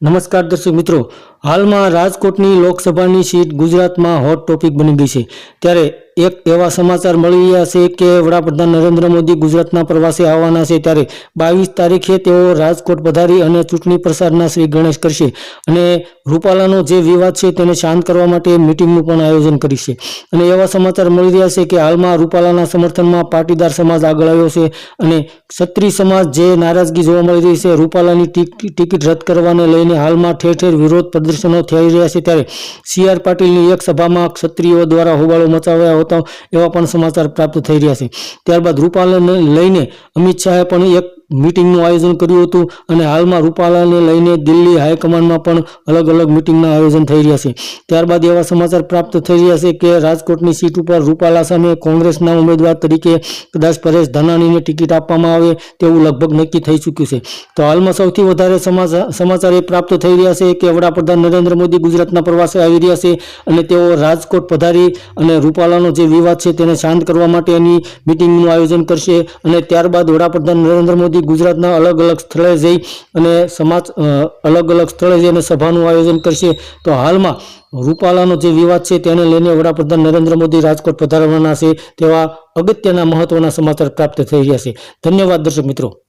નમસ્કાર દર્શક મિત્રો, હાલમાં રાજકોટની લોકસભાની સીટ ગુજરાતમાં હોટ ટોપિક બની ગઈ છે। ત્યારે એક એવા સમાચાર મળી રહ્યા છે કે વડાપ્રધાન નરેન્દ્ર મોદી ગુજરાતના પ્રવાસે આવવાના છે। ત્યારે 22 તારીખે તેઓ રાજકોટ પધારી અને ચૂંટણી પ્રચારના શ્રી ગણેશ કરશે અને રૂપાલાનો જે વિવાદ છે તેને શાંત કરવા માટે મીટિંગનું પણ આયોજન કરશે। અને એવા સમાચાર મળી રહ્યા છે કે હાલમાં રૂપાલાના સમર્થનમાં પાટીદાર સમાજ આગળ આવ્યો છે અને ક્ષત્રિય સમાજ જે નારાજગી જોવા મળી રહી છે રૂપાલાની ટિકિટ રદ કરવાને લઈને હાલમાં ઠેર ઠેર વિરોધ પ્રદર્શનો થઈ રહ્યા છે। ત્યારે CR પાટીલની એક સભામાં ક્ષત્રિયો દ્વારા હોબાળો મચાવ્યા હતા એવા પણ સમાચાર પ્રાપ્ત થઈ રહ્યા છે। ત્યારબાદ રૂપાલાને લઈને અમિત શાહે પણ એક મીટિંગનું આયોજન કર્યું હતું અને હાલમાં રૂપાલાને લઈને દિલ્હી હાઈકમાન્ડમાં પણ અલગ અલગ મીટિંગના આયોજન થઈ રહ્યા છે। ત્યારબાદ એવા સમાચાર પ્રાપ્ત થઈ રહ્યા છે કે રાજકોટની સીટ ઉપર રૂપાલા સામે કોંગ્રેસના ઉમેદવાર તરીકે કદાચ પરેશ ધાનાણીને ટિકિટ આપવામાં આવે તેવું લગભગ નક્કી થઈ ચૂક્યું છે। તો હાલમાં સૌથી વધારે સમાચાર એ પ્રાપ્ત થઈ રહ્યા છે કે વડાપ્રધાન નરેન્દ્ર મોદી ગુજરાતના પ્રવાસે આવી રહ્યા છે અને તેઓ રાજકોટ પધારી અને રૂપાલાનો જે વિવાદ છે તેને શાંત કરવા માટેની મીટિંગનું આયોજન કરશે અને ત્યારબાદ વડાપ્રધાન નરેન્દ્ર મોદી ગુજરાતના અલગ અલગ સ્થળે જઈ અને સભાનું આયોજન કરશે। તો હાલમાં રૂપાલાનો જે વિવાદ છે તેને લઈને વડાપ્રધાન નરેન્દ્ર મોદી રાજકોટ પધારવાના છે તેવા અગત્યના મહત્વના સમાચાર પ્રાપ્ત થઈ રહ્યા છે। ધન્યવાદ દર્શક મિત્રો।